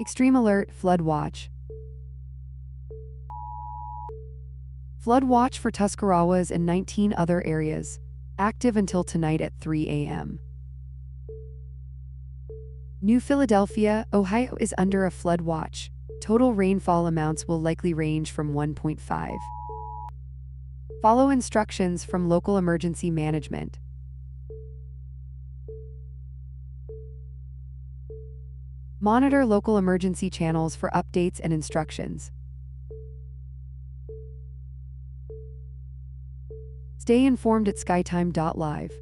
Extreme alert, flood watch. Flood watch for Tuscarawas and 19 other areas, active until tonight at 3 a.m. New Philadelphia, Ohio is under a flood watch. Total rainfall amounts will likely range from 1.5. Follow instructions from local emergency management. Monitor local emergency channels for updates and instructions. Stay informed at skytime.live.